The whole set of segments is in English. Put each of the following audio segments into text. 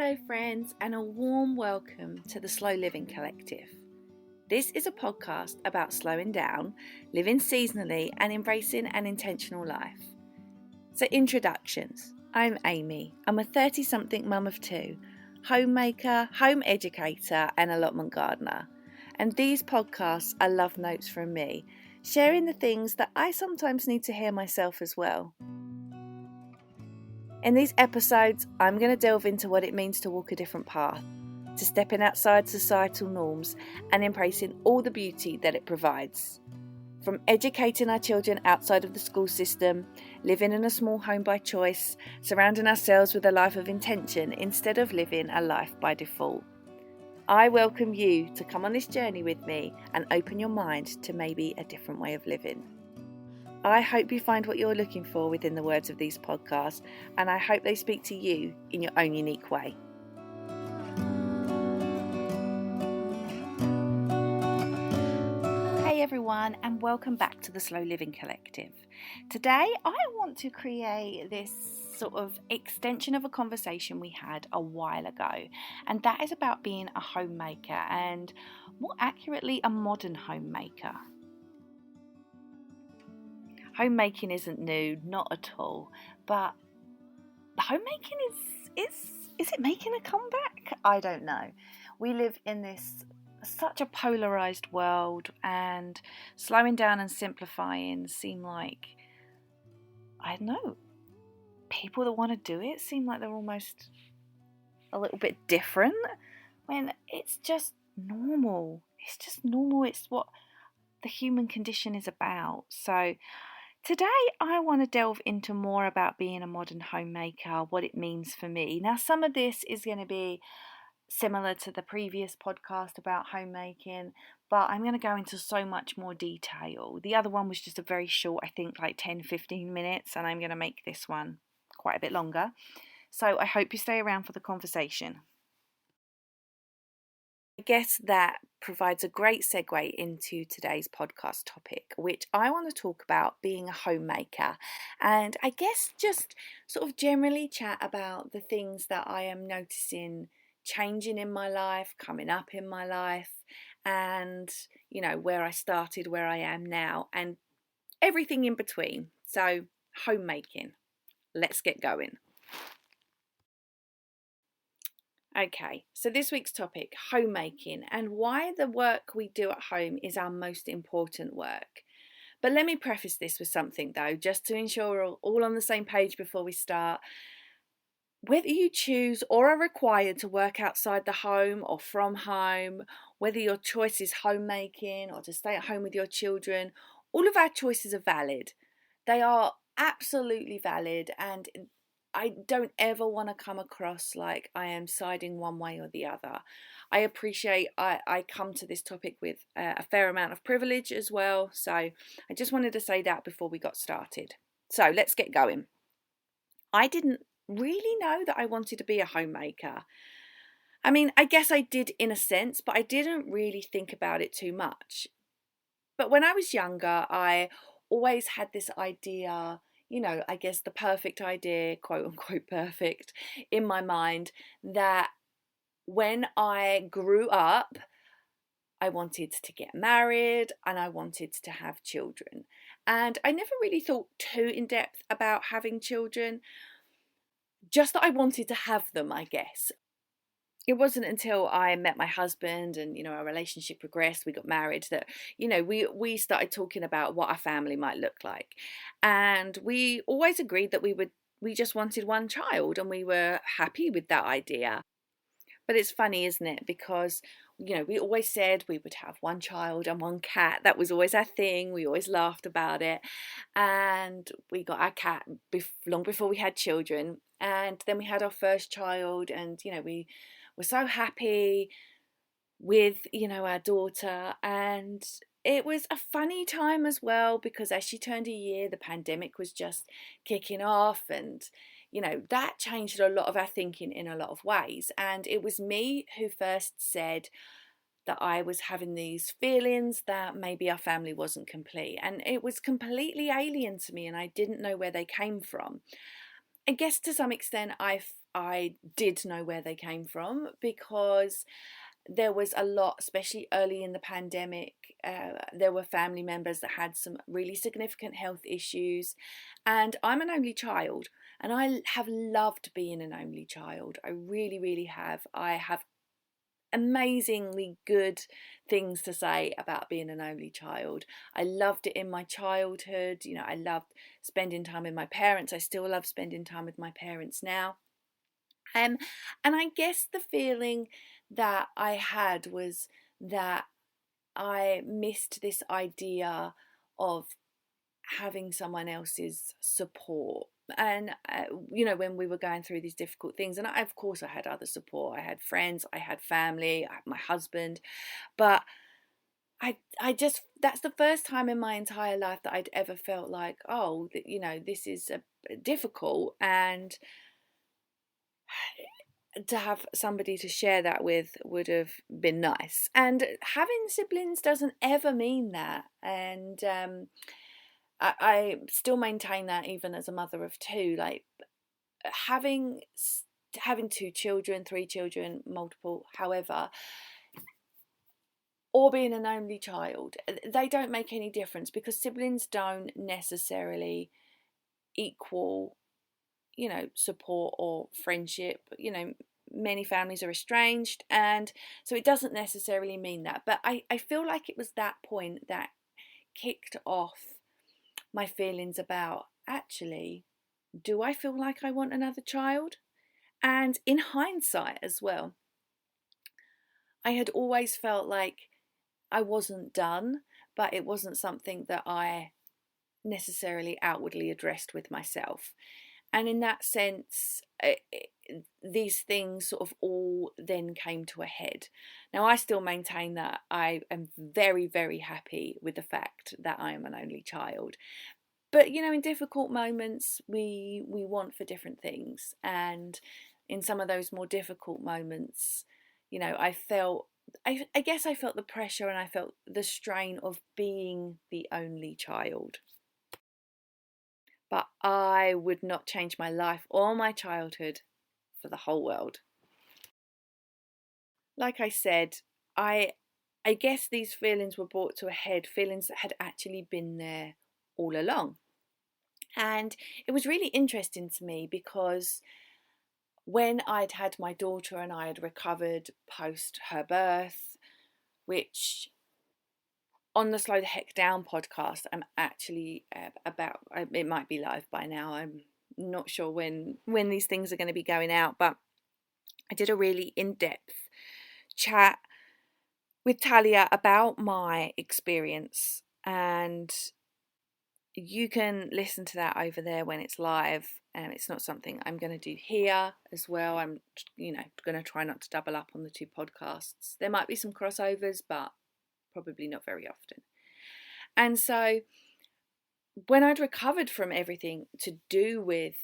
Hello friends, and a warm welcome to the Slow Living Collective. This is a podcast about slowing down, living seasonally and embracing an intentional life. So introductions. I'm Amy. I'm a 30-something mum of two, homemaker, home educator and allotment gardener. And these podcasts are love notes from me, sharing the things that I sometimes need to hear myself as well. In these episodes, I'm going to delve into what it means to walk a different path, to stepping outside societal norms and embracing all the beauty that it provides. From educating our children outside of the school system, living in a small home by choice, surrounding ourselves with a life of intention instead of living a life by default. I welcome you to come on this journey with me and open your mind to maybe a different way of living. I hope you find what you're looking for within the words of these podcasts, and I hope they speak to you in your own unique way. Hey everyone, and welcome back to the Slow Living Collective. Today I want to create this sort of extension of a conversation we had a while ago, and that is about being a homemaker and more accurately a modern homemaker. Homemaking isn't new, not at all, but homemaking is it making a comeback? I don't know. We live in such a polarized world, and slowing down and simplifying seem like, I don't know, people that want to do it seem like they're almost a little bit different when it's just normal. It's just normal. It's what the human condition is about. So today I want to delve into more about being a modern homemaker, what it means for me. Now, some of this is going to be similar to the previous podcast about homemaking, but I'm going to go into so much more detail. The other one was just a very short, I think like 10-15 minutes, and I'm going to make this one quite a bit longer. So I hope you stay around for the conversation. I guess that provides a great segue into today's podcast topic, which I want to talk about being a homemaker, and I guess just sort of generally chat about the things that I am noticing changing in my life, coming up in my life, and where I started, where I am now, and everything in between. So homemaking, let's get going. Okay, so this week's topic, homemaking, and why the work we do at home is our most important work. But let me preface this with something though, just to ensure we're all on the same page before we start. Whether you choose or are required to work outside the home or from home, whether your choice is homemaking or to stay at home with your children, all of our choices are valid. They are absolutely valid, and I don't ever want to come across like I am siding one way or the other. I appreciate I come to this topic with a fair amount of privilege as well. So I just wanted to say that before we got started. So let's get going. I didn't really know that I wanted to be a homemaker. I mean, I guess I did in a sense, but I didn't really think about it too much. But when I was younger, I always had this idea, I guess the perfect idea, quote unquote perfect, in my mind, that when I grew up, I wanted to get married and I wanted to have children. And I never really thought too in depth about having children, just that I wanted to have them, I guess. It wasn't until I met my husband and, our relationship progressed, we got married, that, we started talking about what our family might look like. And we always agreed that we just wanted one child, and we were happy with that idea. But it's funny, isn't it? Because, we always said we would have one child and one cat. That was always our thing. We always laughed about it. And we got our cat long before we had children. And then we had our first child, and, we were so happy with, our daughter. And it was a funny time as well, because as she turned a year, the pandemic was just kicking off, and that changed a lot of our thinking in a lot of ways. And it was me who first said that I was having these feelings that maybe our family wasn't complete, and it was completely alien to me, and I didn't know where they came from. I guess to some extent I I did know where they came from, because there was a lot, especially early in the pandemic. There were family members that had some really significant health issues, and I'm an only child, and I have loved being an only child. I really, really have. I have amazingly good things to say about being an only child. I loved it in my childhood. I loved spending time with my parents. I still love spending time with my parents now. Um, and I guess the feeling that I had was that I missed this idea of having someone else's support. And when we were going through these difficult things, and of course I had other support. I had friends, I had family, I had my husband, but I just, that's the first time in my entire life that I'd ever felt like, oh, this is difficult, and to have somebody to share that with would have been nice. And having siblings doesn't ever mean that. And I still maintain that even as a mother of two. Like, having two children, three children, multiple, however, or being an only child, they don't make any difference, because siblings don't necessarily equal support or friendship. Many families are estranged, and so it doesn't necessarily mean that. But I feel like it was that point that kicked off my feelings about, actually, do I feel like I want another child? And in hindsight as well, I had always felt like I wasn't done, but it wasn't something that I necessarily outwardly addressed with myself. And in that sense, these things sort of all then came to a head. Now, I still maintain that I am very, very happy with the fact that I am an only child. But, in difficult moments, we want for different things. And in some of those more difficult moments, I guess I felt the pressure, and I felt the strain of being the only child. But I would not change my life or my childhood for the whole world. Like I said, I guess these feelings were brought to a head, feelings that had actually been there all along. And it was really interesting to me, because when I'd had my daughter and I had recovered post her birth, which on the Slow the Heck Down podcast, I'm actually about, it might be live by now, I'm not sure when these things are going to be going out, but I did a really in-depth chat with Talia about my experience, and you can listen to that over there when it's live. And it's not something I'm going to do here as well. I'm going to try not to double up on the two podcasts. There might be some crossovers, but probably not very often. And so when I'd recovered from everything to do with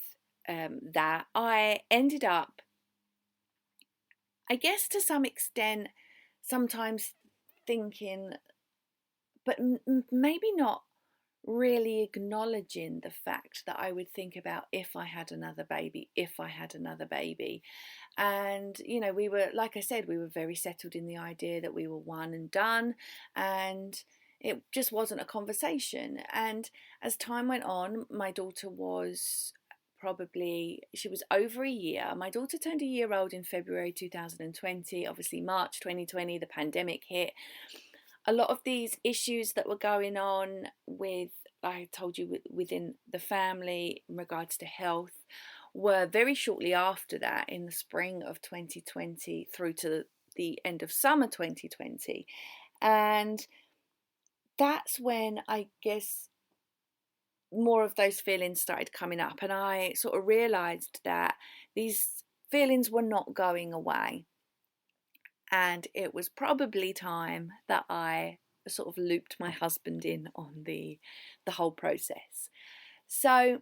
that, I ended up, I guess to some extent, sometimes thinking, but maybe not really acknowledging the fact that I would think about, if I had another baby. And we were, like I said, we were very settled in the idea that we were one and done, and it just wasn't a conversation. And as time went on, my daughter was she was over a year. My daughter turned a year old in February 2020. Obviously, March 2020, the pandemic hit. A lot of these issues that were going on with, I told you, within the family in regards to health, were very shortly after that, in the spring of 2020 through to the end of summer 2020. And that's when I guess more of those feelings started coming up, and I sort of realised that these feelings were not going away. And it was probably time that I sort of looped my husband in on the whole process. So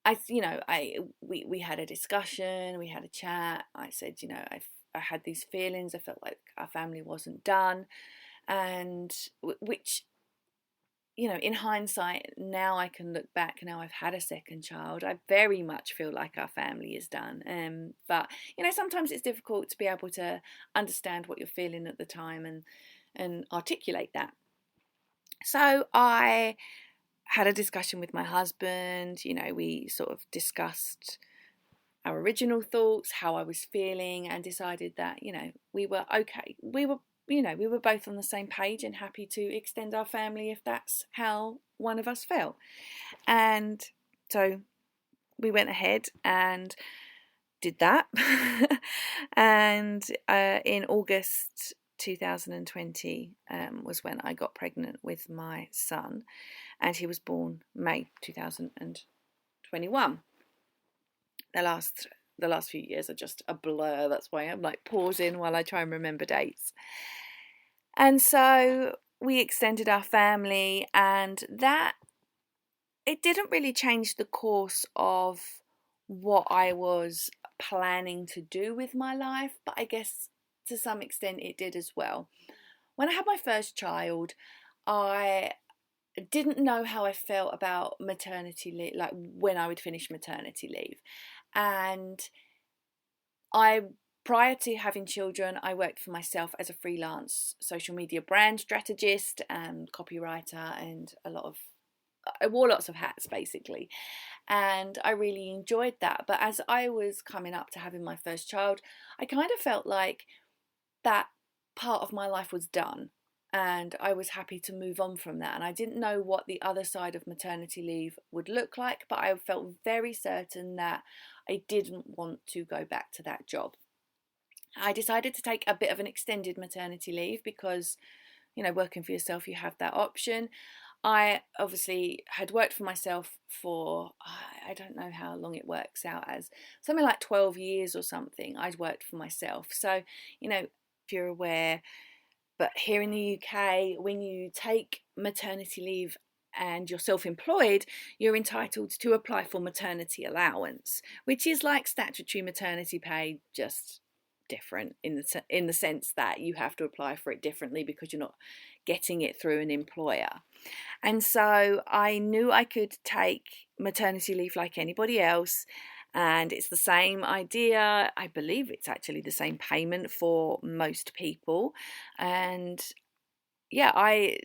we had a discussion, we had a chat. I said, I had these feelings. I felt like our family wasn't done, and which in hindsight, now I can look back, now I've had a second child, I very much feel like our family is done. But, sometimes it's difficult to be able to understand what you're feeling at the time and articulate that. So I had a discussion with my husband. We sort of discussed our original thoughts, how I was feeling, and decided that, we were okay. We were both on the same page and happy to extend our family if that's how one of us felt. And so we went ahead and did that. And in August 2020 was when I got pregnant with my son, and he was born May 2021. The last few years are just a blur. That's why I'm like pausing while I try and remember dates. And so we extended our family, and that it didn't really change the course of what I was planning to do with my life, but I guess to some extent it did as well. When I had my first child, I didn't know how I felt about maternity leave, like when I would finish maternity leave. And prior to having children, I worked for myself as a freelance social media brand strategist and copywriter, and I wore lots of hats basically. And I really enjoyed that. But as I was coming up to having my first child, I kind of felt like that part of my life was done. And I was happy to move on from that. And I didn't know what the other side of maternity leave would look like, but I felt very certain that I didn't want to go back to that job. I decided to take a bit of an extended maternity leave because, working for yourself, you have that option. I obviously had worked for myself for, I don't know how long it works out as, something like 12 years or something. I'd worked for myself. So, if you're aware, but here in the UK, when you take maternity leave and you're self-employed, you're entitled to apply for maternity allowance, which is like statutory maternity pay, just different in the sense that you have to apply for it differently because you're not getting it through an employer. And so I knew I could take maternity leave like anybody else, and it's the same idea. I believe it's actually the same payment for most people. And yeah, I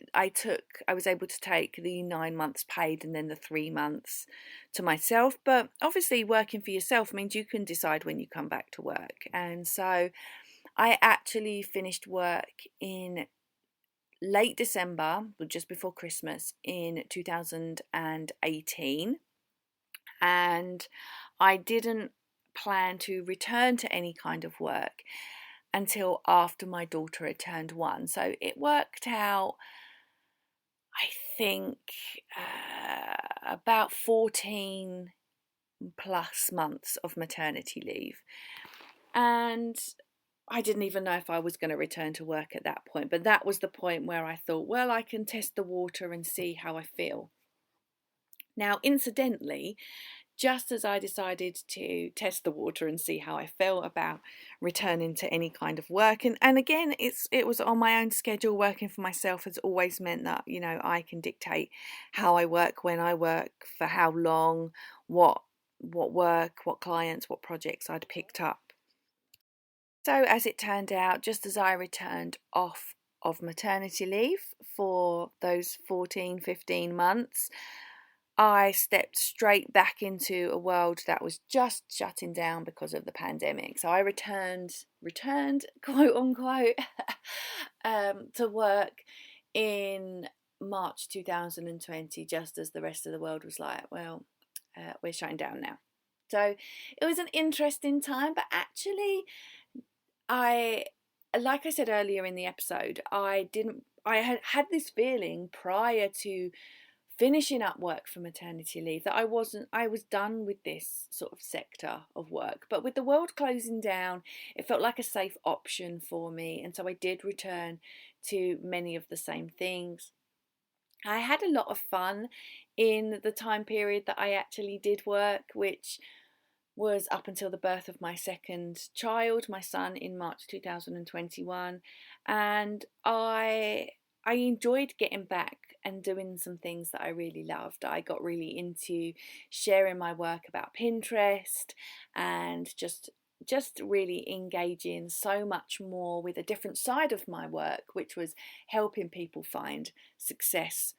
was able to take the 9 months paid and then the 3 months to myself. But obviously working for yourself means you can decide when you come back to work. And so I actually finished work in late December, just before Christmas in 2018. And I didn't plan to return to any kind of work until after my daughter had turned 1. So it worked out, I think, about 14 plus months of maternity leave. And I didn't even know if I was going to return to work at that point. But that was the point where I thought, well, I can test the water and see how I feel. Now, incidentally, just as I decided to test the water and see how I felt about returning to any kind of work, and again, it was on my own schedule. Working for myself has always meant that I can dictate how I work, when I work, for how long, what work, what clients, what projects I'd picked up. So as it turned out, just as I returned off of maternity leave for those 14, 15 months, I stepped straight back into a world that was just shutting down because of the pandemic. So I returned, quote unquote, to work in March 2020, just as the rest of the world was like, well, we're shutting down now. So it was an interesting time, but actually, like I said earlier in the episode, I had this feeling prior to finishing up work for maternity leave that I was done with this sort of sector of work. But with the world closing down, it felt like a safe option for me, and so I did return to many of the same things. I had a lot of fun in the time period that I actually did work, which was up until the birth of my second child, my son, in March 2021. And I enjoyed getting back and doing some things that I really loved. I got really into sharing my work about Pinterest and just really engaging so much more with a different side of my work, which was helping people find success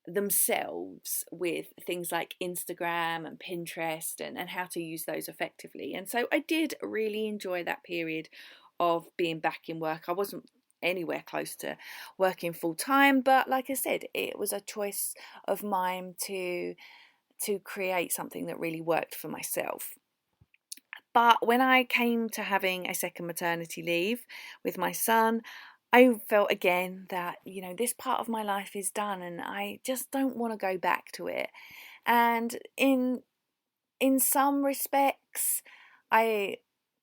themselves with things like Instagram and Pinterest and how to use those effectively. And so I did really enjoy that period of being back in work. I wasn't anywhere close to working full time, but like I said, it was a choice of mine to create something that really worked for myself. But when I came to having a second maternity leave with my son, I felt again that, this part of my life is done and I just don't want to go back to it. And in some respects, I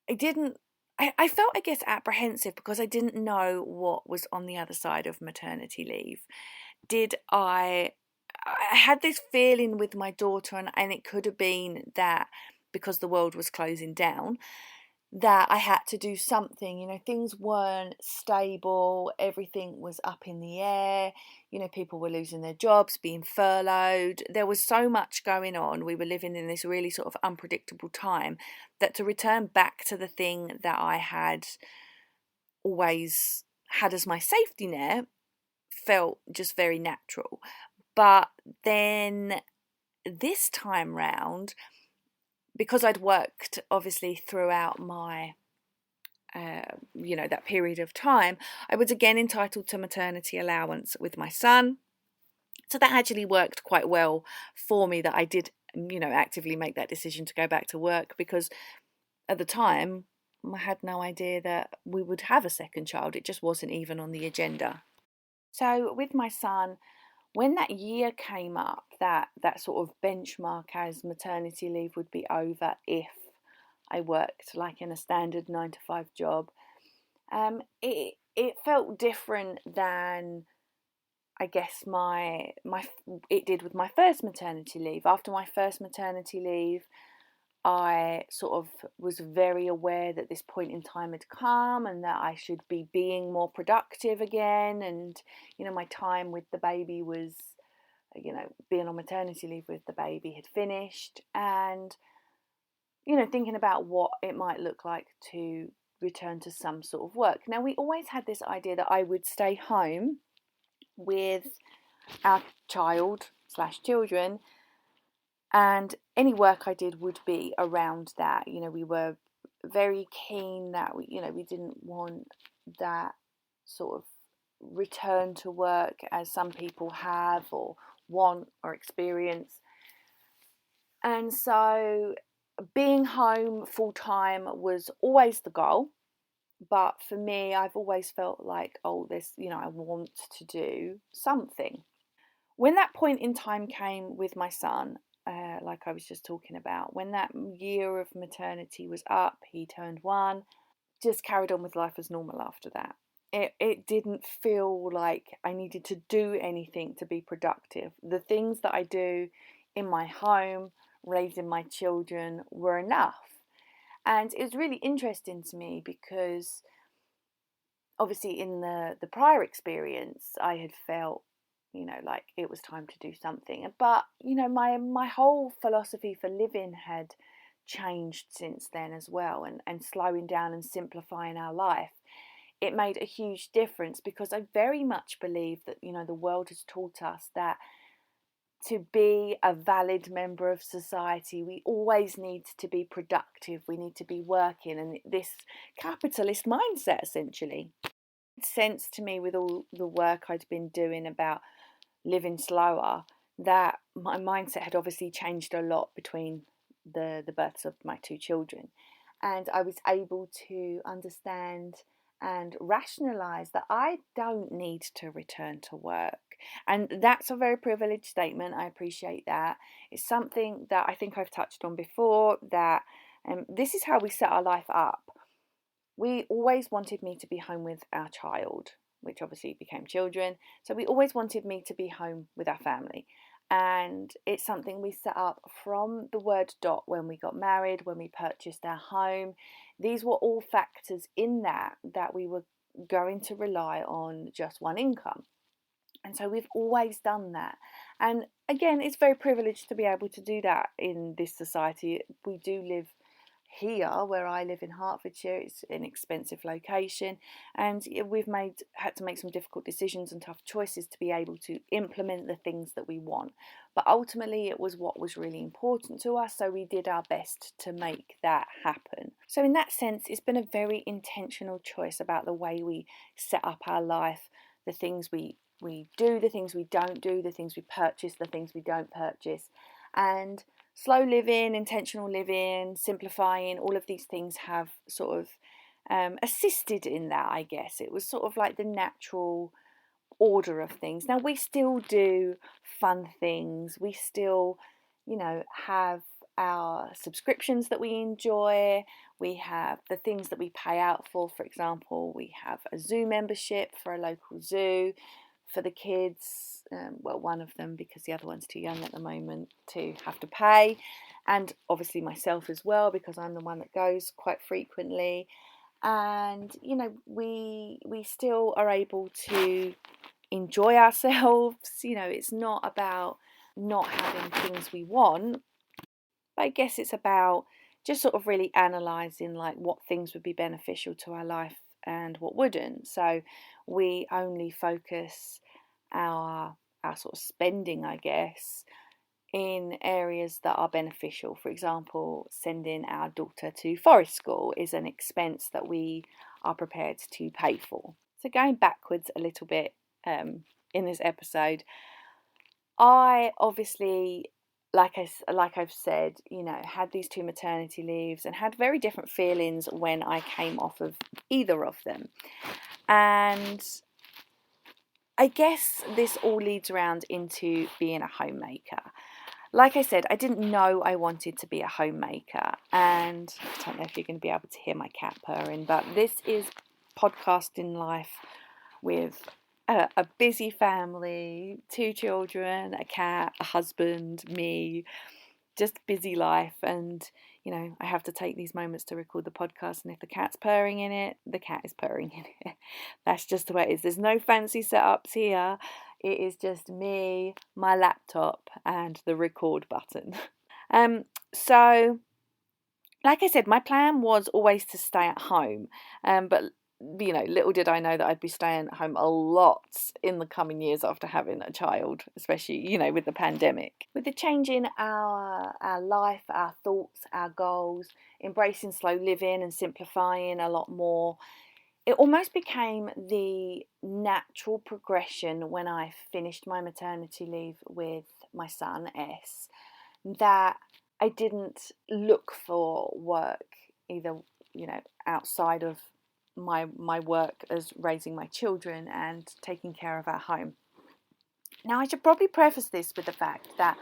I didn't I felt, I guess, apprehensive because I didn't know what was on the other side of maternity leave. Did I had this feeling with my daughter, and it could have been that because the world was closing down, that I had to do something. Things weren't stable, everything was up in the air. People were losing their jobs, being furloughed. There was so much going on. We were living in this really sort of unpredictable time that to return back to the thing that I had always had as my safety net felt just very natural. But then this time round, because I'd worked obviously throughout my that period of time, I was again entitled to maternity allowance with my son. So that actually worked quite well for me, that I did, actively make that decision to go back to work, because at the time I had no idea that we would have a second child. It just wasn't even on the agenda. So with my son, when that year came up, that sort of benchmark as maternity leave would be over if I worked like in a standard 9 to 5 job, it felt different than, I guess, my it did with my first maternity leave. After my first maternity leave, I sort of was very aware that this point in time had come and that I should be being more productive again. And, my time with the baby was, being on maternity leave with the baby had finished. And, thinking about what it might look like to return to some sort of work. Now, we always had this idea that I would stay home with our child slash children, and any work I did would be around that. We were very keen that we didn't want that sort of return to work as some people have or want or experience. And so being home full time was always the goal. But for me, I've always felt like, oh, I want to do something. When that point in time came with my son, like I was just talking about, when that year of maternity was up, he turned 1, just carried on with life as normal after that. It didn't feel like I needed to do anything to be productive. The things that I do in my home, raising my children, were enough. And it was really interesting to me because obviously in the prior experience I had felt, like it was time to do something. But, my whole philosophy for living had changed since then as well, and slowing down and simplifying our life. It made a huge difference because I very much believe that, the world has taught us that to be a valid member of society, we always need to be productive, we need to be working, and this capitalist mindset essentially. It made sense to me with all the work I'd been doing about living slower, that my mindset had obviously changed a lot between the births of my 2 children. And I was able to understand and rationalize that I don't need to return to work. And that's a very privileged statement. I appreciate that. It's something that I think I've touched on before, that this is how we set our life up. We always wanted me to be home with our child, which obviously became children. So we always wanted me to be home with our family. And it's something we set up from the word dot when we got married, when we purchased our home. These were all factors in that we were going to rely on just one income. And so we've always done that. And again, it's very privileged to be able to do that in this society. We do live here where I live in Hertfordshire. It's an expensive location, and we've had to make some difficult decisions and tough choices to be able to implement the things that we want. But ultimately it was what was really important to us, so we did our best to make that happen. So in that sense, it's been a very intentional choice about the way we set up our life, the things we do, the things we don't do, the things we purchase, the things we don't purchase. And slow living, intentional living, simplifying, all of these things have sort of assisted in that, I guess. It was sort of like the natural order of things. Now, we still do fun things. We still, have our subscriptions that we enjoy. We have the things that we pay out for. For example, we have a zoo membership for a local zoo for the kids, well, one of them, because the other one's too young at the moment to have to pay, and obviously myself as well, because I'm the one that goes quite frequently. And we still are able to enjoy ourselves. It's not about not having things we want, but I guess it's about just sort of really analysing like what things would be beneficial to our life and what wouldn't. So we only focus our sort of spending, I guess, in areas that are beneficial. For example, sending our daughter to forest school is an expense that we are prepared to pay for. So going backwards a little bit in this episode, I obviously, like I've said, had these 2 maternity leaves and had very different feelings when I came off of either of them. And I guess this all leads around into being a homemaker. Like I said, I didn't know I wanted to be a homemaker, and I don't know if you're going to be able to hear my cat purring, but this is podcasting life with a busy family, 2 children, a cat, a husband, me, just busy life. And I have to take these moments to record the podcast, and if the cat's purring in it, the cat is purring in it. That's just the way it is. There's no fancy setups here. It is just me, my laptop, and the record button. So like I said, my plan was always to stay at home, but little did I know that I'd be staying at home a lot in the coming years after having a child, especially, with the pandemic. With the change in our life, our thoughts, our goals, embracing slow living and simplifying a lot more, it almost became the natural progression when I finished my maternity leave with my son, S, that I didn't look for work either, outside of my work as raising my children and taking care of our home. Now, I should probably preface this with the fact that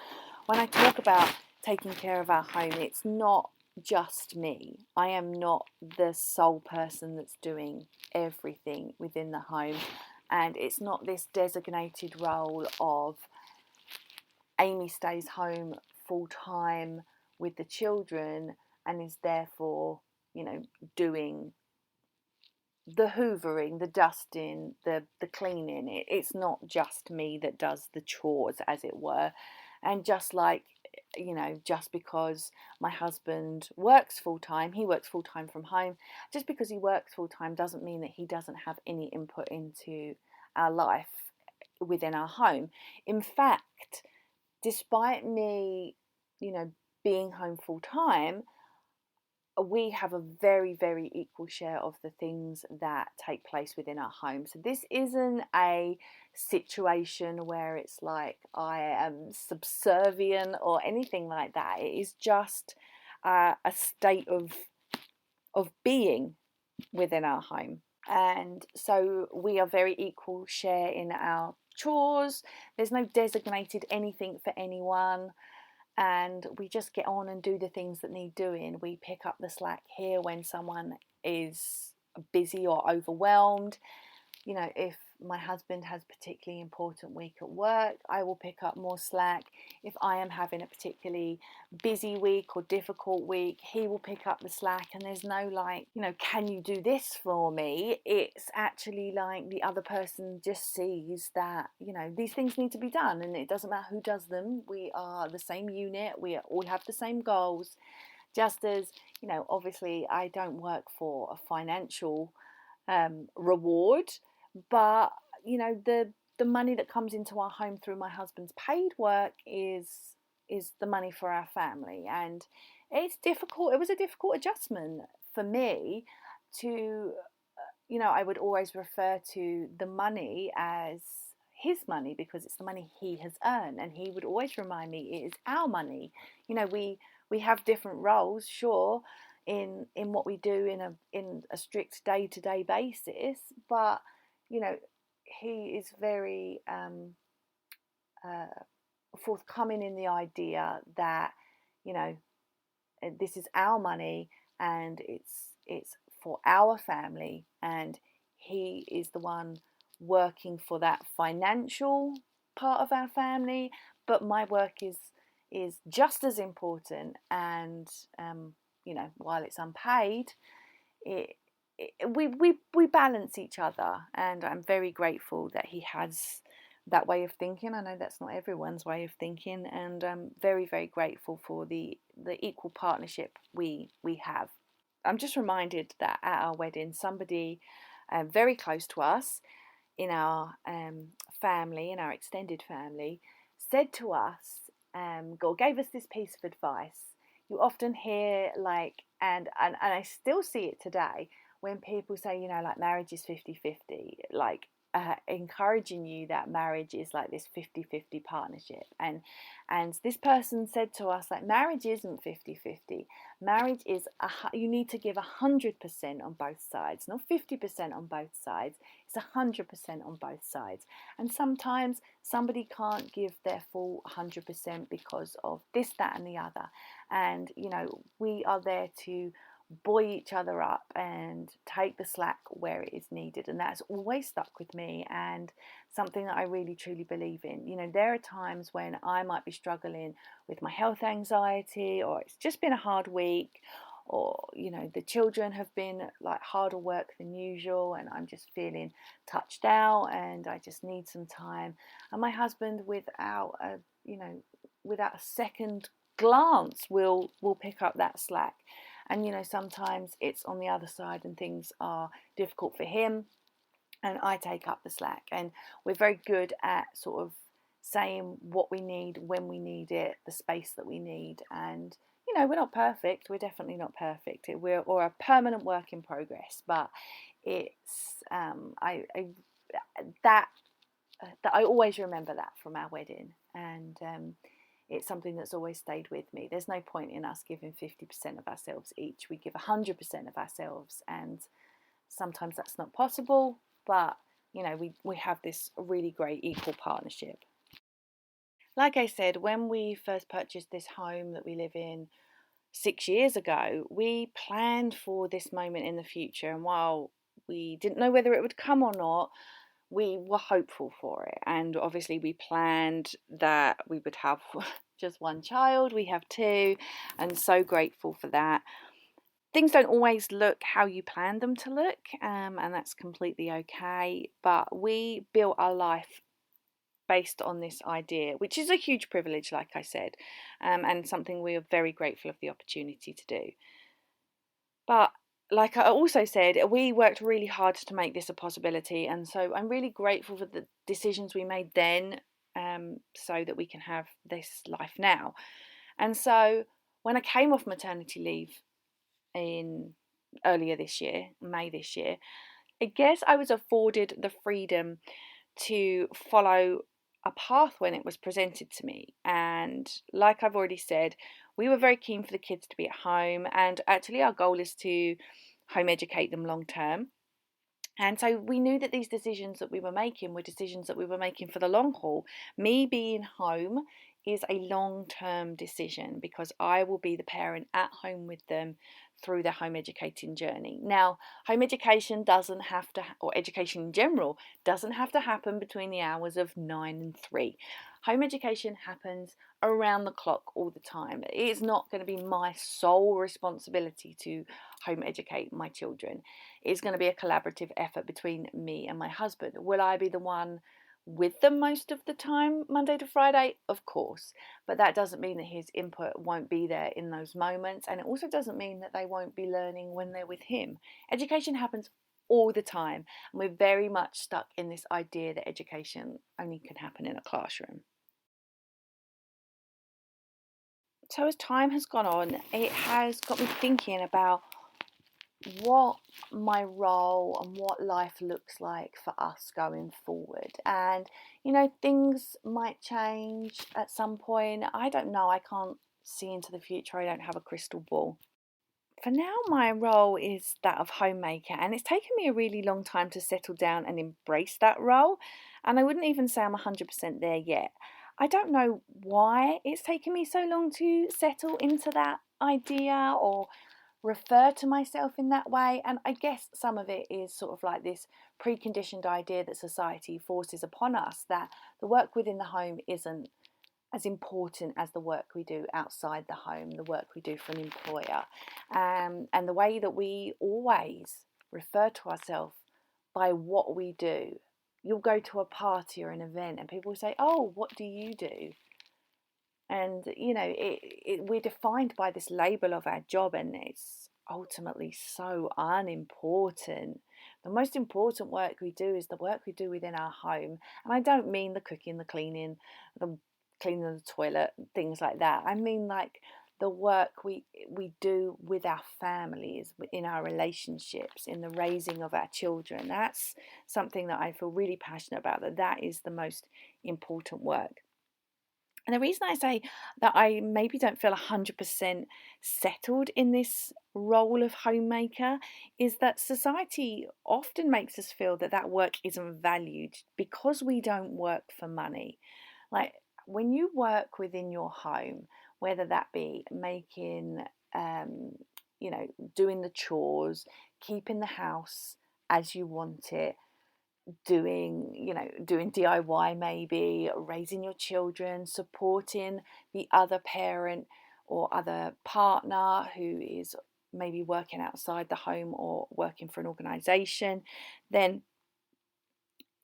when I talk about taking care of our home, it's not just me. I am not the sole person that's doing everything within the home, and it's not this designated role of Amy stays home full time with the children and is therefore, doing the hoovering, the dusting, the cleaning. It's not just me that does the chores, as it were. And just like, just because my husband works full time, he works full time from home. Just because he works full time doesn't mean that he doesn't have any input into our life within our home. In fact, despite me, being home full time, we have a very, very equal share of the things that take place within our home. So this isn't a situation where it's like I am subservient or anything like that. It is just a state of being within our home. And so we are very equal share in our chores. There's no designated anything for anyone, and we just get on and do the things that need doing. We pick up the slack here when someone is busy or overwhelmed. If my husband has a particularly important week at work, I will pick up more slack. If I am having a particularly busy week or difficult week, he will pick up the slack. And there's no like, can you do this for me? It's actually like the other person just sees that, these things need to be done, and it doesn't matter who does them. We are the same unit. We all have the same goals. Just as, obviously I don't work for a financial reward, but the money that comes into our home through my husband's paid work is the money for our family. And it's difficult. It was a difficult adjustment for me to, I would always refer to the money as his money because it's the money he has earned, and he would always remind me it is our money. We have different roles, sure, in what we do in a strict day-to-day basis, but he is very forthcoming in the idea that this is our money, and it's for our family, and he is the one working for that financial part of our family, but my work is just as important. And while it's unpaid, we balance each other, and I'm very grateful that he has that way of thinking. I know that's not everyone's way of thinking, and I'm very, very grateful for the equal partnership we have. I'm just reminded that at our wedding, somebody very close to us in our family, in our extended family, said to us, or gave us this piece of advice. You often hear and I still see it today when people say, like marriage is 50-50, encouraging you that marriage is like this 50-50 partnership. And this person said to us, marriage isn't 50-50. Marriage is you need to give 100% on both sides, not 50% on both sides. It's 100% on both sides. And sometimes somebody can't give their full 100% because of this, that, and the other. And we are there to buoy each other up and take the slack where it is needed, and that's always stuck with me, and something that I really truly believe in. There are times when I might be struggling with my health anxiety, or it's just been a hard week, or the children have been harder work than usual, and I'm just feeling touched out and I just need some time. And my husband, without a second glance, will pick up that slack. And sometimes it's on the other side and things are difficult for him, and I take up the slack. And we're very good at sort of saying what we need, when we need it, the space that we need. And we're not perfect. We're definitely not perfect. We're a permanent work in progress. But it's that I always remember that from our wedding, and it's something that's always stayed with me. There's no point in us giving 50% of ourselves each. We give 100% of ourselves, and sometimes that's not possible, but we have this really great equal partnership. Like I said, when we first purchased this home that we live in 6 years ago, we planned for this moment in the future, and while we didn't know whether it would come or not, we were hopeful for it. And obviously we planned that we would have just one child. We have two, and so grateful for that. Things don't always look how you planned them to look, and that's completely okay, but we built our life based on this idea, which is a huge privilege, like I said, and something we are very grateful of the opportunity to do. But like I also said, we worked really hard to make this a possibility, and so I'm really grateful for the decisions we made then, so that we can have this life now. And so when I came off maternity leave in earlier this year, May this year, I guess I was afforded the freedom to follow a path when it was presented to me. And like I've already said, we were very keen for the kids to be at home, and actually our goal is to home educate them long term. And so we knew that these decisions that we were making were decisions that we were making for the long haul. Me being home is a long-term decision because I will be the parent at home with them through their home educating journey. Now, home education doesn't have to, or education in general, doesn't have to happen between the hours of 9 and 3. Home education happens around the clock all the time. It is not going to be my sole responsibility to home educate my children. It's going to be a collaborative effort between me and my husband. Will I be the one with them most of the time, Monday to Friday? Of course. But that doesn't mean that his input won't be there in those moments. And it also doesn't mean that they won't be learning when they're with him. Education happens all the time. And we're very much stuck in this idea that education only can happen in a classroom. So as time has gone on, it has got me thinking about what my role and what life looks like for us going forward. And, things might change at some point. I don't know. I can't see into the future. I don't have a crystal ball. For now, my role is that of homemaker, and it's taken me a really long time to settle down and embrace that role. And I wouldn't even say I'm 100% there yet. I don't know why it's taken me so long to settle into that idea or refer to myself in that way. And I guess some of it is sort of like this preconditioned idea that society forces upon us that the work within the home isn't as important as the work we do outside the home, the work we do for an employer. And the way that we always refer to ourselves by what we do. You'll go to a party or an event and people say, "Oh, what do you do?" And we're defined by this label of our job, and it's ultimately so unimportant. The most important work we do is the work we do within our home. And I don't mean the cooking, the cleaning, the cleaning of the toilet, things like that. I mean like the work we do with our families, in our relationships, in the raising of our children. That's something that I feel really passionate about, that is the most important work. And the reason I say that I maybe don't feel 100% settled in this role of homemaker is that society often makes us feel that that work isn't valued because we don't work for money. Like when you work within your home, whether that be making, doing the chores, keeping the house as you want it, doing DIY, maybe raising your children, supporting the other parent or other partner who is maybe working outside the home or working for an organization, then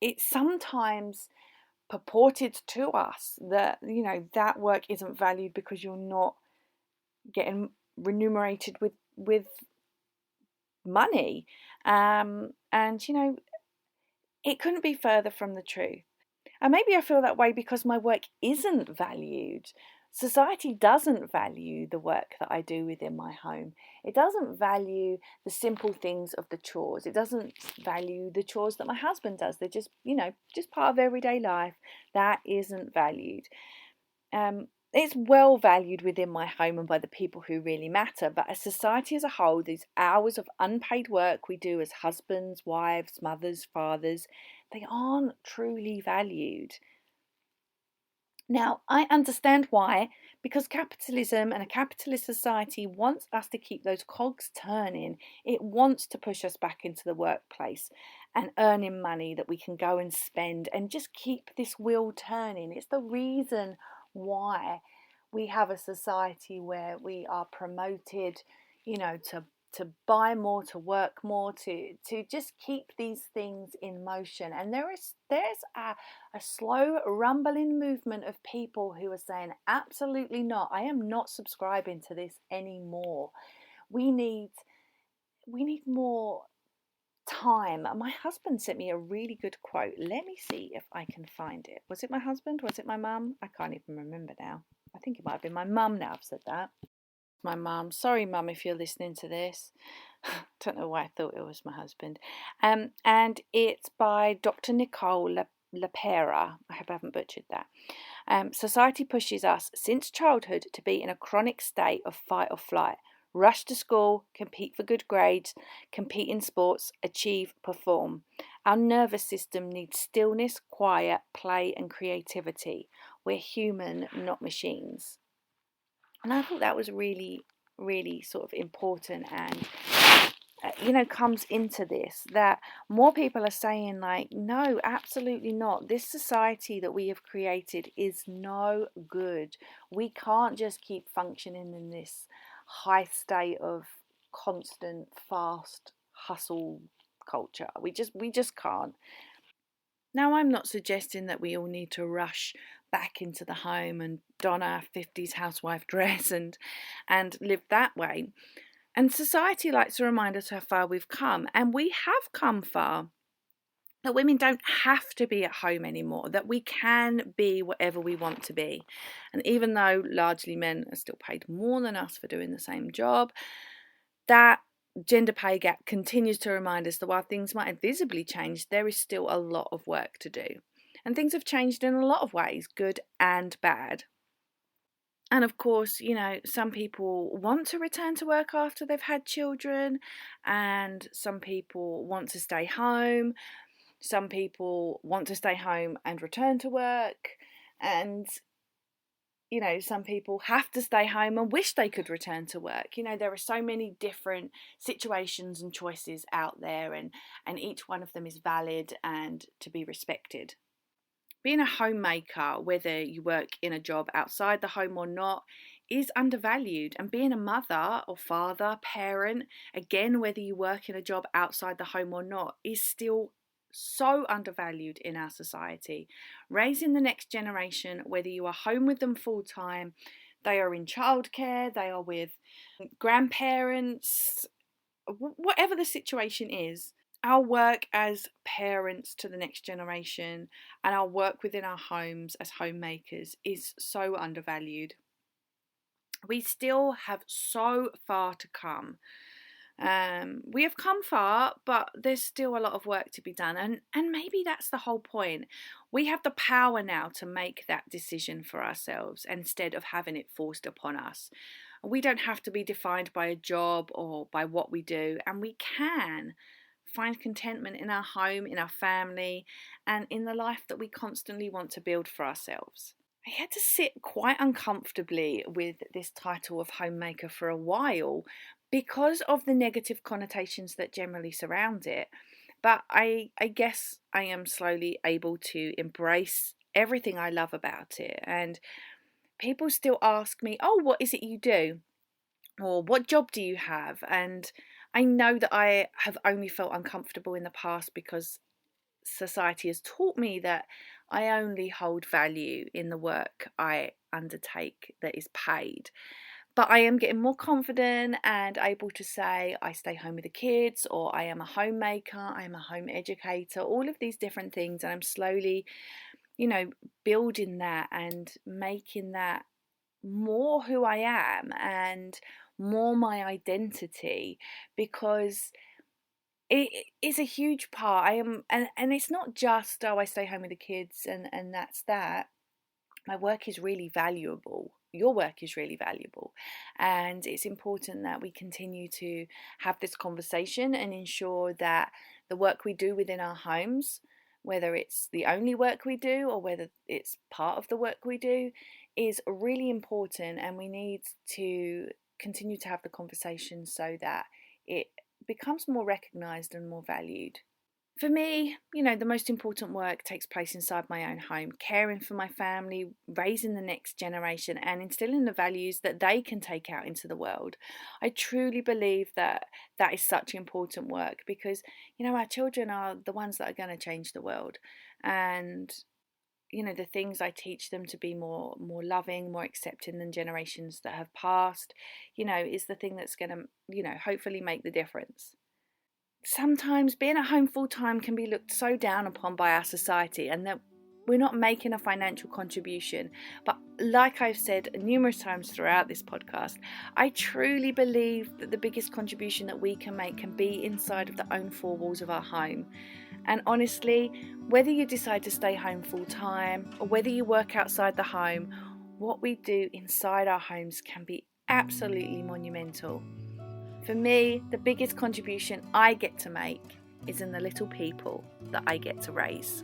it's sometimes purported to us that that work isn't valued because you're not getting remunerated with money. And it couldn't be further from the truth. And maybe I feel that way because my work isn't valued. Society doesn't value the work that I do within my home. It doesn't value the simple things of the chores. It doesn't value the chores that my husband does. They're just part of everyday life. That isn't valued. It's well valued within my home and by the people who really matter. But as society as a whole, these hours of unpaid work we do as husbands, wives, mothers, fathers, they aren't truly valued. Now, I understand why, because capitalism and a capitalist society wants us to keep those cogs turning. It wants to push us back into the workplace and earning money that we can go and spend and just keep this wheel turning. It's the reason why we have a society where we are promoted, to buy more, to work more, to just keep these things in motion. And there's a slow rumbling movement of people who are saying, absolutely not. I am not subscribing to this anymore. We need more time. My husband sent me a really good quote. Let me see if I can find it. Was it my husband? Was it my mum? I can't even remember now. I think it might have been my mum now I've said that. My mum. Sorry, mum, if you're listening to this. Don't know why I thought it was my husband. And it's by Dr. Nicole LaPera. I hope I haven't butchered that. Society pushes us since childhood to be in a chronic state of fight or flight. Rush to school, compete for good grades, compete in sports, achieve, perform. Our nervous system needs stillness, quiet, play, and creativity. We're human, not machines. And I thought that was really really sort of important and comes into this, that more people are saying like, no, absolutely not. This society that we have created is no good. We can't just keep functioning in this high state of constant fast hustle culture. We just can't. Now, I'm not suggesting that we all need to rush back into the home and don our 50s housewife dress and live that way. And society likes to remind us how far we've come, and we have come far. That women don't have to be at home anymore, that we can be whatever we want to be. And even though largely men are still paid more than us for doing the same job, that gender pay gap continues to remind us that while things might have visibly changed, there is still a lot of work to do. And things have changed in a lot of ways, good and bad. And of course, some people want to return to work after they've had children, and some people want to stay home. Some people want to stay home and return to work. And, some people have to stay home and wish they could return to work. There are so many different situations and choices out there, and each one of them is valid and to be respected. Being a homemaker, whether you work in a job outside the home or not, is undervalued. And being a mother or father, parent, again, whether you work in a job outside the home or not, is still so undervalued in our society. Raising the next generation, whether you are home with them full time, they are in childcare, they are with grandparents, whatever the situation is, our work as parents to the next generation and our work within our homes as homemakers is so undervalued. We still have so far to come. We have come far, but there's still a lot of work to be done, and maybe that's the whole point. We have the power now to make that decision for ourselves instead of having it forced upon us. We don't have to be defined by a job or by what we do, and we can find contentment in our home, in our family, and in the life that we constantly want to build for ourselves. I had to sit quite uncomfortably with this title of homemaker for a while because of the negative connotations that generally surround it. But I guess I am slowly able to embrace everything I love about it. And people still ask me, oh, what is it you do? Or what job do you have? And I know that I have only felt uncomfortable in the past because society has taught me that I only hold value in the work I undertake that is paid. But I am getting more confident and able to say I stay home with the kids, or I am a homemaker, I am a home educator, all of these different things. And I'm slowly, building that and making that more who I am and more my identity, because it is a huge part. I am, and it's not just, oh, I stay home with the kids and that's that. My work is really valuable. Your work is really valuable. And it's important that we continue to have this conversation and ensure that the work we do within our homes, whether it's the only work we do or whether it's part of the work we do, is really important. And we need to continue to have the conversation so that it becomes more recognised and more valued. For me, the most important work takes place inside my own home, caring for my family, raising the next generation, and instilling the values that they can take out into the world. I truly believe that that is such important work because, our children are the ones that are going to change the world. And, the things I teach them to be more loving, more accepting than generations that have passed, is the thing that's going to, hopefully make the difference. Sometimes being at home full time can be looked so down upon by our society and that we're not making a financial contribution. But like I've said numerous times throughout this podcast, I truly believe that the biggest contribution that we can make can be inside of the own four walls of our home. And honestly, whether you decide to stay home full time or whether you work outside the home, what we do inside our homes can be absolutely monumental. For me, the biggest contribution I get to make is in the little people that I get to raise.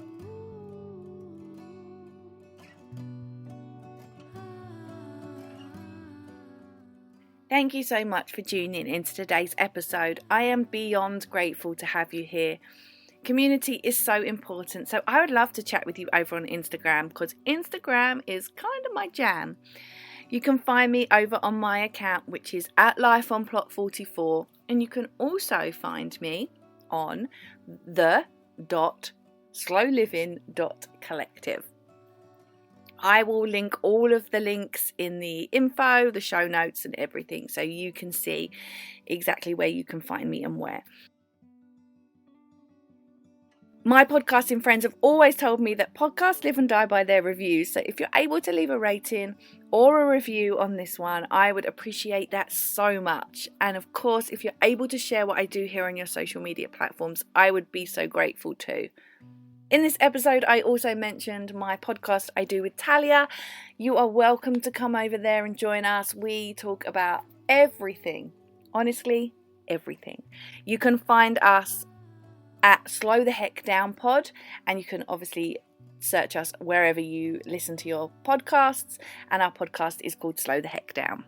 Thank you so much for tuning into today's episode. I am beyond grateful to have you here. Community is so important, so I would love to chat with you over on Instagram because Instagram is kind of my jam. You can find me over on my account, which is at lifeonplot44, and you can also find me on the.slowliving.collective. I will link all of the links in the info, the show notes and everything, so you can see exactly where you can find me and where. My podcasting friends have always told me that podcasts live and die by their reviews, so if you're able to leave a rating or a review on this one, I would appreciate that so much. And of course, if you're able to share what I do here on your social media platforms, I would be so grateful too. In this episode, I also mentioned my podcast I do with Talia. You are welcome to come over there and join us. We talk about everything. Honestly, everything. You can find us at Slow the Heck Down Pod, and you can obviously search us wherever you listen to your podcasts, and our podcast is called Slow the Heck Down.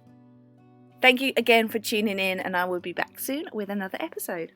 Thank you again for tuning in, and I will be back soon with another episode.